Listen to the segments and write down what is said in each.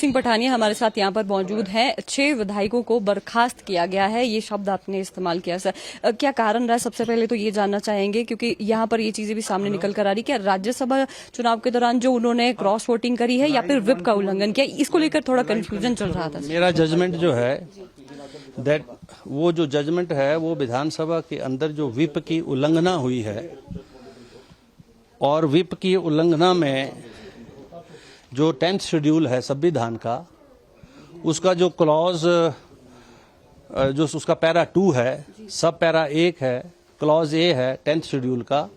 सिंह पठानिया हमारे साथ यहाँ पर मौजूद हैं। 6 विधायकों को बर्खास्त किया गया है, ये शब्द आपने इस्तेमाल किया सर, क्या कारण रहा? सबसे पहले तो ये जानना चाहेंगे क्योंकि यहाँ पर ये चीजें भी सामने निकल कर आ रही, क्या राज्यसभा चुनाव के दौरान जो उन्होंने क्रॉस वोटिंग करी है या फिर व्हिप का उल्लंघन किया, इसको लेकर थोड़ा कंफ्यूजन चल रहा था। मेरा जजमेंट जो है दैट वो जो जजमेंट है वो विधानसभा के अंदर जो व्हिप की उल्लंघना हुई है और व्हिप की उल्लंघना में जो 10th शेड्यूल है संविधान का, उसका जो क्लॉज जो उसका पैरा 2 है, सब पैरा 1 है, क्लॉज ए है 10th शेड्यूल का,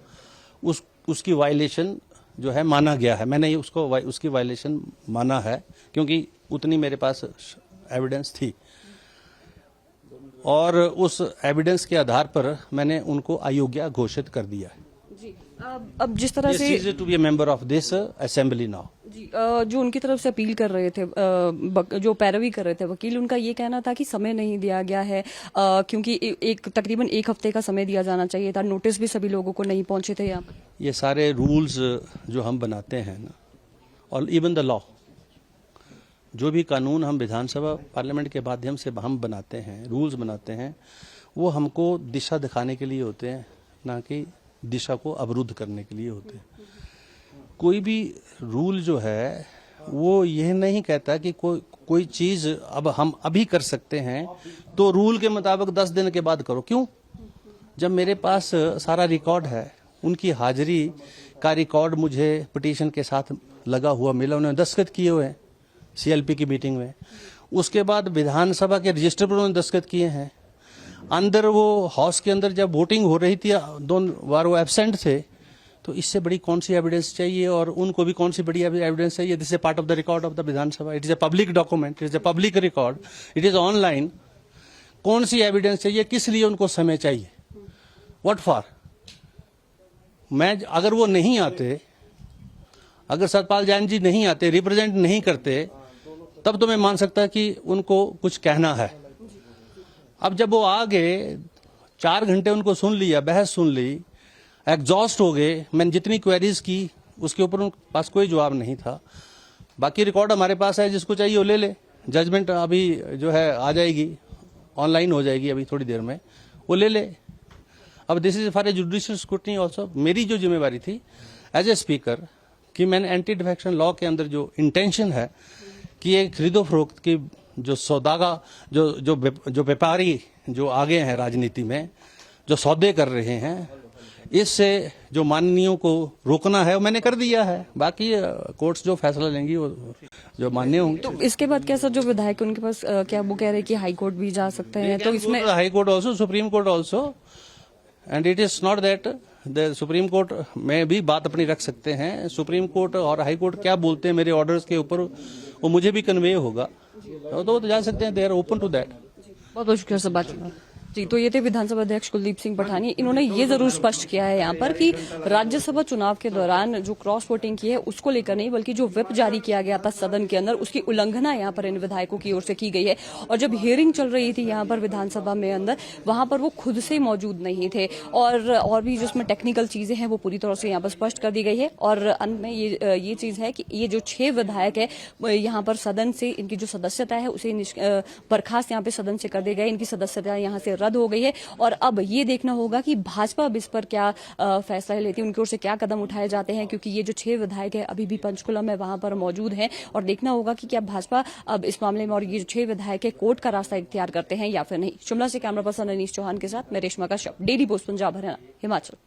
उसकी वायलेशन जो है माना गया है। मैंने उसकी वायलेशन माना है क्योंकि उतनी मेरे पास एविडेंस थी और उस एविडेंस के आधार पर मैंने उनको अयोग्य घोषित कर दिया है। जी, अब जिस तरह से to be a member of this assembly now, जी, जो उनकी तरफ से अपील कर रहे थे, जो पैरवी कर रहे थे वकील, उनका ये कहना था कि समय नहीं दिया गया है क्योंकि तकरीबन 1 हफ्ते का समय दिया जाना चाहिए था, नोटिस भी सभी लोगों को नहीं पहुंचे थे। यहाँ पर ये सारे रूल्स जो हम बनाते हैं ना, और इवन द लॉ, जो भी कानून हम विधानसभा पार्लियामेंट के माध्यम से हम बनाते हैं, रूल्स बनाते हैं, वो हमको दिशा दिखाने के लिए होते हैं, ना कि दिशा को अवरुद्ध करने के लिए होते हैं। कोई भी रूल जो है वो यह नहीं कहता कि कोई चीज अब हम अभी कर सकते हैं तो रूल के मुताबिक 10 दिन के बाद करो। क्यों? जब मेरे पास सारा रिकॉर्ड है, उनकी हाजिरी का रिकॉर्ड मुझे पिटीशन के साथ लगा हुआ मिला, उन्होंने दस्तखत किए हुए हैं CLP की मीटिंग में, उसके बाद विधानसभा के रजिस्टर पर उन्होंने दस्तखत किए हैं, अंदर वो हाउस के अंदर जब वोटिंग हो रही थी 2 बार वो एब्सेंट थे, तो इससे बड़ी कौन सी एविडेंस चाहिए और उनको भी कौन सी बड़ी एविडेंस चाहिए? This is part of the record of the Vidhan Sabha, it is a public document, it is a public record, it is online. कौन सी एविडेंस चाहिए? किस लिए उनको समय चाहिए? What for? मैं अगर वो नहीं आते, अगर सतपाल जैन जी नहीं आते, रिप्रेजेंट नहीं करते, तब तो मैं मान सकता कि उनको कुछ कहना है। अब जब वो आ गए, 4 घंटे उनको सुन लिया, बहस सुन ली, एग्जॉस्ट हो गए, मैंने जितनी क्वेरीज की उसके ऊपर उनके पास कोई जवाब नहीं था। बाकी रिकॉर्ड हमारे पास है, जिसको चाहिए वो ले ले। जजमेंट अभी जो है आ जाएगी, ऑनलाइन हो जाएगी अभी थोड़ी देर में, वो ले ले। अब this is for a judicial scrutiny also. मेरी जो जिम्मेवारी थी एज ए स्पीकर कि मैंने एंटी डिफेक्शन लॉ के अंदर जो इंटेंशन है कि ये खरीदो फरोख्त की जो सौदागा जो व्यापारी जो आगे हैं राजनीति में, जो सौदे कर रहे हैं, इससे जो माननीयों को रोकना है वो मैंने कर दिया है। बाकी कोर्ट्स जो फैसला लेंगी वो जो मान्य होंगे। तो इसके बाद क्या सर, जो विधायक उनके पास क्या वो कह रहे हैं कि हाई कोर्ट भी जा सकते हैं, तो इसमें high court also, supreme court also, and it is not that the supreme court में भी बात अपनी रख सकते हैं। सुप्रीम कोर्ट और हाई कोर्ट क्या बोलते हैं मेरे ऑर्डर्स के ऊपर, वो मुझे भी कन्वे होगा, तो जा सकते हैं, they are open to that. बहुत बहुत शुक्रिया सर बात जी। तो ये थे विधानसभा अध्यक्ष कुलदीप सिंह पठानिया। इन्होंने ये जरूर स्पष्ट किया है यहाँ पर कि राज्यसभा चुनाव के दौरान जो क्रॉस वोटिंग की है उसको लेकर नहीं, बल्कि जो व्हिप जारी किया गया था सदन के अंदर, उसकी उल्लंघना यहाँ पर इन विधायकों की ओर से की गई है। और जब हियरिंग चल रही थी यहाँ पर विधानसभा में अंदर, वहां पर वो खुद से मौजूद नहीं थे और भी जिसमें टेक्निकल चीजें हैं वो पूरी तरह से यहाँ पर स्पष्ट कर दी गई है। और अंत में ये चीज है कि ये जो 6 विधायक है यहाँ पर सदन से, इनकी जो सदस्यता है उसे बर्खास्त यहाँ पे सदन से कर दी गई, इनकी सदस्यता यहाँ से रद्द हो गई है। और अब ये देखना होगा कि भाजपा अब इस पर क्या फैसला लेती है, उनकी ओर से क्या कदम उठाए जाते हैं, क्योंकि ये जो 6 विधायक है अभी भी पंचकुला में वहां पर मौजूद हैं। और देखना होगा कि क्या भाजपा अब इस मामले में और ये जो 6 विधायक है कोर्ट का रास्ता इख्तियार करते हैं या फिर नहीं। शिमला से कैमरा पर्सन अनीश चौहान के साथ मैं रेशमा कश्यप, डेली पोस्ट पंजाब हरियाणा हिमाचल।